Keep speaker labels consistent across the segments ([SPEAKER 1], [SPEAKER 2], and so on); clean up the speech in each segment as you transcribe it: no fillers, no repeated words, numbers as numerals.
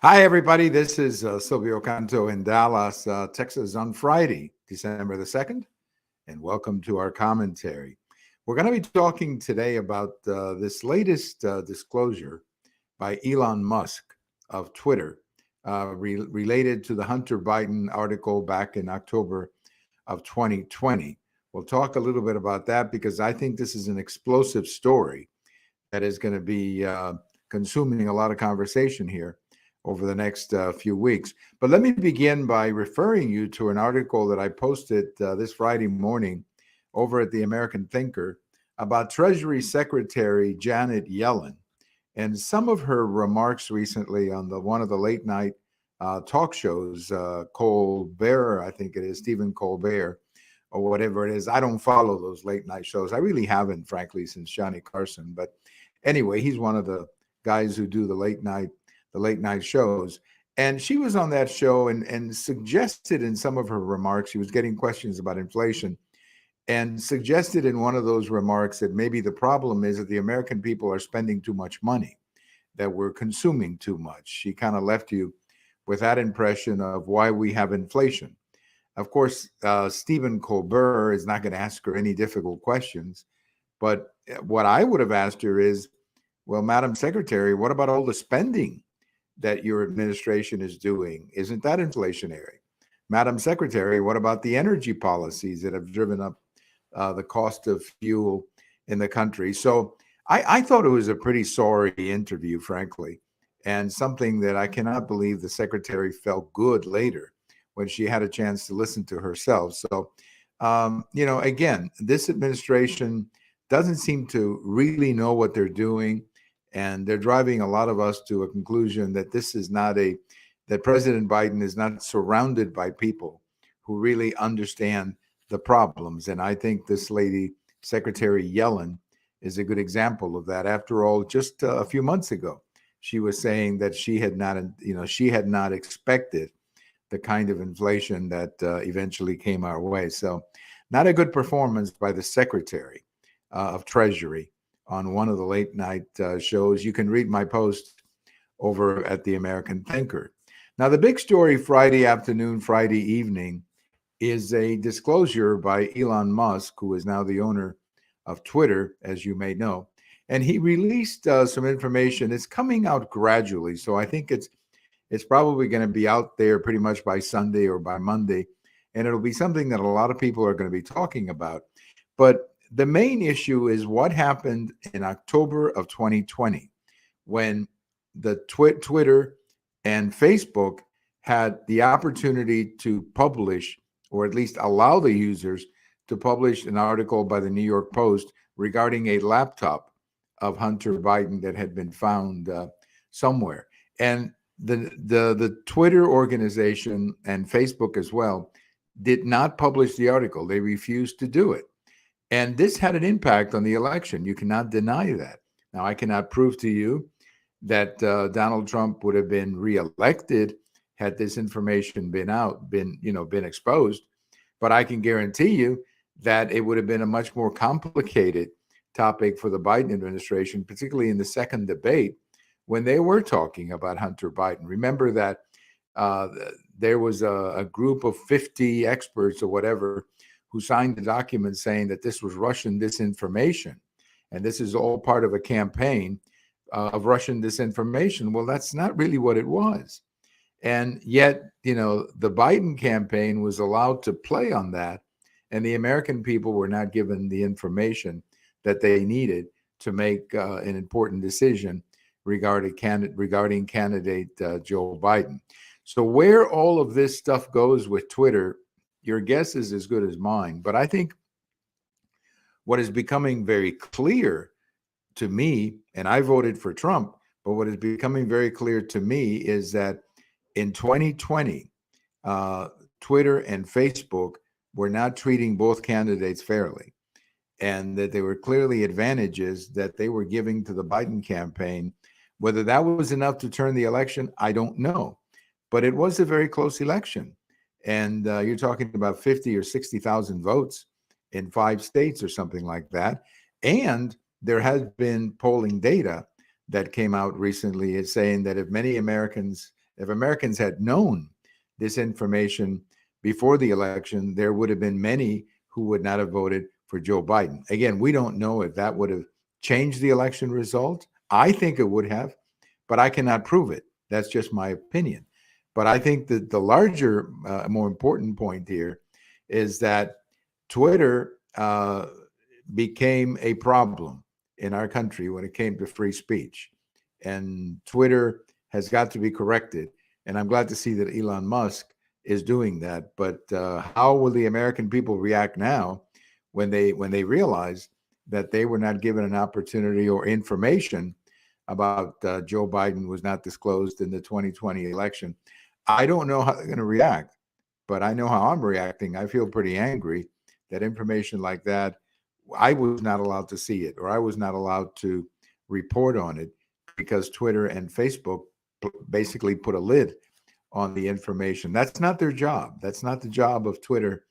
[SPEAKER 1] Hi, everybody. This is Silvio Canto in Dallas, Texas on Friday, December the 2nd, and welcome to our commentary. We're going to be talking today about this latest disclosure by Elon Musk of Twitter related to the Hunter Biden article back in October of 2020. We'll talk a little bit about that because I think this is an explosive story that is going to be consuming a lot of conversation here over the next few weeks. But let me begin by referring you to an article that I posted this Friday morning over at the American Thinker about Treasury Secretary Janet Yellen and some of her remarks recently on the one of the late night talk shows, Colbert, I think it is, Stephen Colbert, or whatever it is. I don't follow those late night shows. I really haven't, frankly, since Johnny Carson. But anyway, he's one of the guys who do the late night shows. And she was on that show and suggested in some of her remarks, she was getting questions about inflation, and suggested in one of those remarks that maybe the problem is that the American people are spending too much money, that we're consuming too much. She kind of left you with that impression of why we have inflation. Of course, Stephen Colbert is not going to ask her any difficult questions. But what I would have asked her is, well, Madam Secretary, what about all the spending that your administration is doing? Isn't that inflationary? Madam Secretary, what about the energy policies that have driven up the cost of fuel in the country? So I thought it was a pretty sorry interview, frankly, and something that I cannot believe the secretary felt good later when she had a chance to listen to herself. So, again, this administration doesn't seem to really know what they're doing, and they're driving a lot of us to a conclusion that that President Biden is not surrounded by people who really understand the problems. And I think this lady, Secretary Yellen, is a good example of that. After all, just a few months ago, she was saying that she had not expected the kind of inflation that eventually came our way. So, not a good performance by the Secretary of Treasury on one of the late night shows. You can read my post over at the American Thinker. Now, the big story Friday afternoon, Friday evening is a disclosure by Elon Musk, who is now the owner of Twitter, as you may know. And he released some information. It's coming out gradually. So I think it's probably going to be out there pretty much by Sunday or by Monday. And it'll be something that a lot of people are going to be talking about. But the main issue is what happened in October of 2020 when the Twitter and Facebook had the opportunity to publish, or at least allow the users to publish, an article by the New York Post regarding a laptop of Hunter Biden that had been found somewhere. And the Twitter organization and Facebook as well did not publish the article. They refused to do it. And this had an impact on the election. You cannot deny that. Now, I cannot prove to you that Donald Trump would have been reelected had this information been exposed. But I can guarantee you that it would have been a much more complicated topic for the Biden administration, particularly in the second debate when they were talking about Hunter Biden. Remember that there was a group of 50 experts or whatever who signed the document saying that this was Russian disinformation. And this is all part of a campaign of Russian disinformation. Well, that's not really what it was. And yet, the Biden campaign was allowed to play on that. And the American people were not given the information that they needed to make an important decision regarding candidate Joe Biden. So where all of this stuff goes with Twitter, your guess is as good as mine. But I think what is becoming very clear to me, and I voted for Trump, but what is becoming very clear to me is that in 2020, Twitter and Facebook were not treating both candidates fairly, and that there were clearly advantages that they were giving to the Biden campaign. Whether that was enough to turn the election, I don't know. But it was a very close election. And you're talking about 50 or 60,000 votes in 5 states or something like that. And there has been polling data that came out recently is saying that if many Americans, If Americans had known this information before the election, there would have been many who would not have voted for Joe Biden. Again, we don't know if that would have changed the election result. I think it would have, but I cannot prove it. That's just my opinion. But I think that the larger, more important point here is that Twitter became a problem in our country when it came to free speech. And Twitter has got to be corrected. And I'm glad to see that Elon Musk is doing that. But how will the American people react now when they realize that they were not given an opportunity or information about Joe Biden was not disclosed in the 2020 election? I don't know how they're going to react, but I know how I'm reacting. I feel pretty angry that information like that, I was not allowed to see it, or I was not allowed to report on it because Twitter and Facebook basically put a lid on the information. That's not their job. That's not the job of Twitter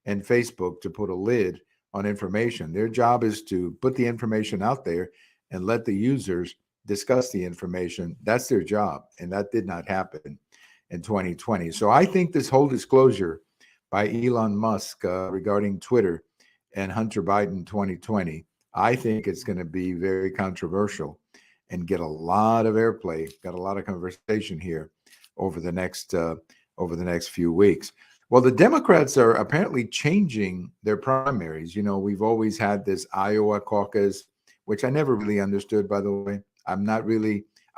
[SPEAKER 1] and Facebook to put a lid on information. Their job is to put the information out there and let the users discuss the information. That's their job. And that did not happen in 2020. So I think this whole disclosure by Elon Musk regarding Twitter and Hunter Biden 2020, I think it's going to be very controversial and get a lot of airplay, got a lot of conversation here over the next few weeks. Well, the Democrats are apparently changing their primaries. You know, we've always had this Iowa caucus, which I never really understood, by the way. I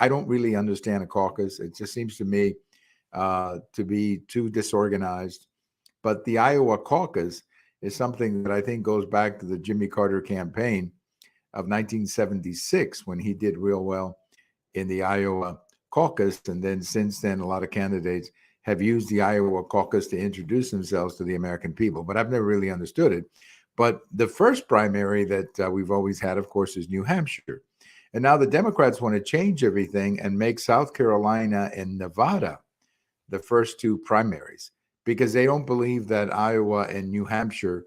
[SPEAKER 1] don't really understand a caucus. It just seems to me to be too disorganized. But the Iowa caucus is something that I think goes back to the Jimmy Carter campaign of 1976 when he did real well in the Iowa caucus. And then since then, a lot of candidates have used the Iowa caucus to introduce themselves to the American people. But I've never really understood it. But the first primary that we've always had, of course, is New Hampshire. And now the Democrats want to change everything and make South Carolina and Nevada the first two primaries because they don't believe that Iowa and New Hampshire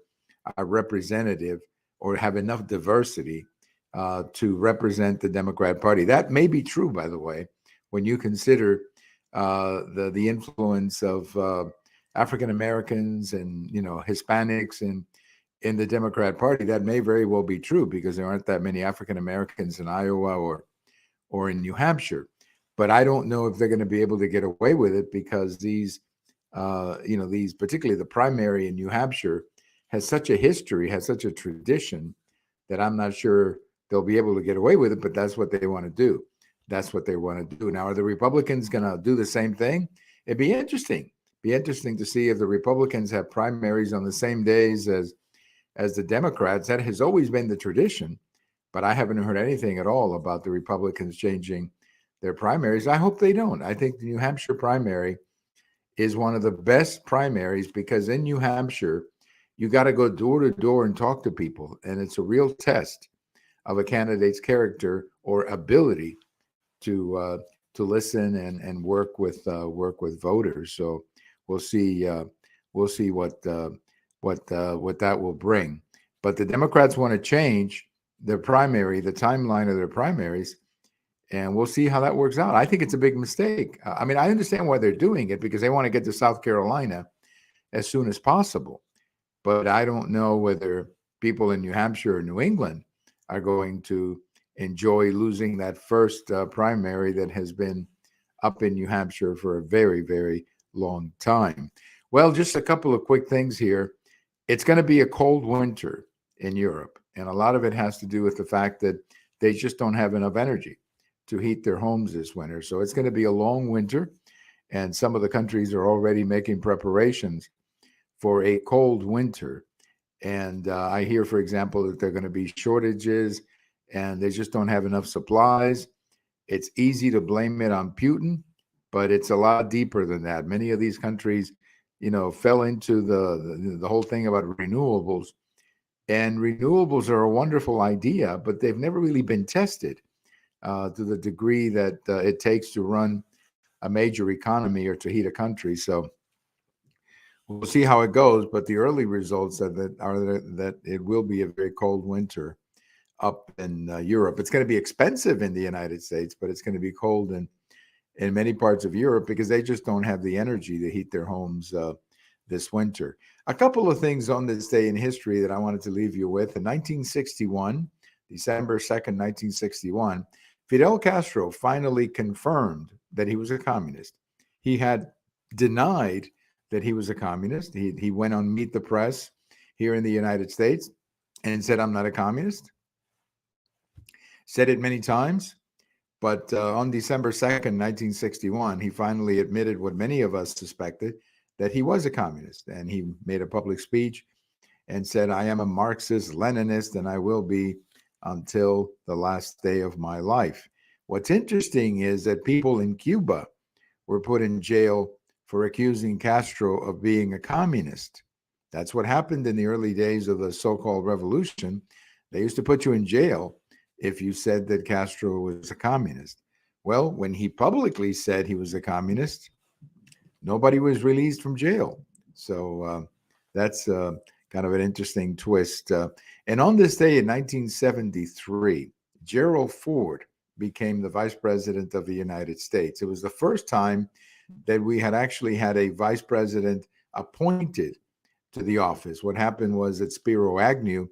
[SPEAKER 1] are representative or have enough diversity to represent the Democrat Party. That may be true, by the way, when you consider the influence of African Americans and Hispanics and in the Democrat Party. That may very well be true because there aren't that many African Americans in Iowa or in New Hampshire. But I don't know if they're going to be able to get away with it because these particularly the primary in New Hampshire has such a history, has such a tradition that I'm not sure they'll be able to get away with it, but that's what they want to do. That's what they want to do. Now, are the Republicans going to do the same thing? It'd be interesting. Be interesting to see if the Republicans have primaries on the same days as the Democrats. That has always been the tradition, but I haven't heard anything at all about the Republicans changing their primaries. I hope they don't. I think the New Hampshire primary is one of the best primaries because in New Hampshire, you got to go door to door and talk to people. And it's a real test of a candidate's character or ability to listen and work with voters. So we'll see what that will bring. But the Democrats want to change their primary, the timeline of their primaries, and we'll see how that works out. I think it's a big mistake. I mean, I understand why they're doing it because they want to get to South Carolina as soon as possible. But I don't know whether people in New Hampshire or New England are going to enjoy losing that first primary that has been up in New Hampshire for a very, very long time. Well, just a couple of quick things here. It's going to be a cold winter in Europe, and a lot of it has to do with the fact that they just don't have enough energy to heat their homes this winter. So it's going to be a long winter, and some of the countries are already making preparations for a cold winter. And I hear, for example, that there are going to be shortages and they just don't have enough supplies. It's easy to blame it on Putin, but it's a lot deeper than that. Many of these countries, fell into the whole thing about renewables. And renewables are a wonderful idea, but they've never really been tested to the degree that it takes to run a major economy or to heat a country. So we'll see how it goes, but the early results are that it will be a very cold winter up in Europe. It's going to be expensive in the United States, but it's going to be cold in many parts of Europe because they just don't have the energy to heat their homes this winter. A couple of things on this day in history that I wanted to leave you with. In 1961, December 2nd, 1961, Fidel Castro finally confirmed that he was a communist. He had denied that he was a communist. He went on Meet the Press here in the United States and said, I'm not a communist. Said it many times. But on December 2nd, 1961, he finally admitted what many of us suspected, that he was a communist. And he made a public speech and said, I am a Marxist Leninist and I will be until the last day of my life. What's interesting is that people in Cuba were put in jail for accusing Castro of being a communist. That's what happened in the early days of the so-called revolution. They used to put you in jail if you said that Castro was a communist. Well, when he publicly said he was a communist, nobody was released from jail. So that's kind of an interesting twist. And on this day in 1973, Gerald Ford became the vice president of the United States. It was the first time that we had actually had a vice president appointed to the office. What happened was that Spiro Agnew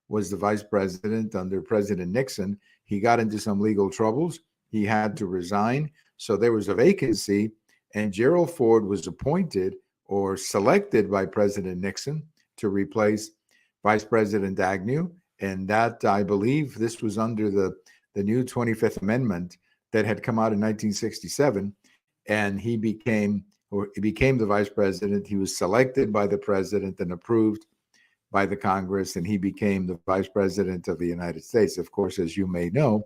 [SPEAKER 1] was the vice president under President Nixon. He got into some legal troubles. He had to resign. So there was a vacancy, and Gerald Ford was appointed or selected by President Nixon to replace Vice President Agnew. And that, I believe, this was under the new 25th Amendment that had come out in 1967. And he became the vice president. He was selected by the president and approved by the Congress, and he became the vice president of the United States. Of course, as you may know,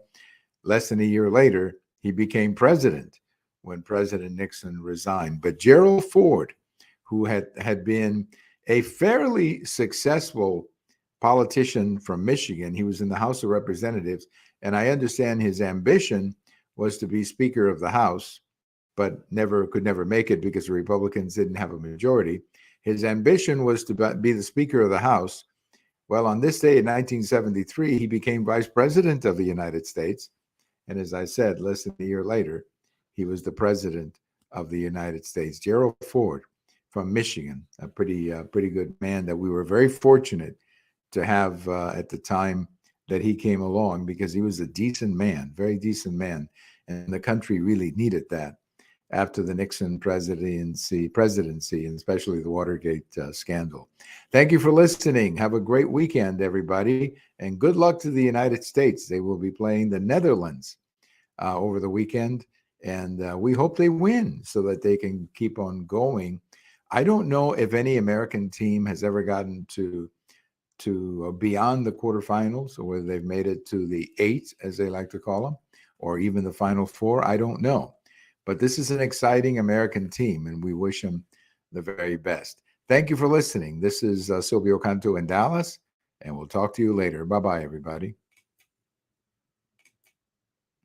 [SPEAKER 1] less than a year later, he became president when President Nixon resigned. But Gerald Ford, who had been a fairly successful politician from Michigan, he was in the House of Representatives, and I understand his ambition was to be Speaker of the House, but could never make it because the Republicans didn't have a majority. His ambition was to be the Speaker of the House. Well, on this day in 1973, he became Vice President of the United States. And as I said, less than a year later, he was the President of the United States. Gerald Ford from Michigan, a pretty good man that we were very fortunate to have at the time that he came along, because he was a decent man, very decent man. And the country really needed that after the Nixon presidency, and especially the Watergate scandal. Thank you for listening. Have a great weekend, everybody, and good luck to the United States. They will be playing the Netherlands over the weekend, and we hope they win so that they can keep on going. I don't know if any American team has ever gotten to beyond the quarterfinals, or whether they've made it to the 8, as they like to call them, or even the Final Four. I don't know. But this is an exciting American team, and we wish them the very best. Thank you for listening. This is Silvio Canto in Dallas, and we'll talk to you later. Bye-bye, everybody.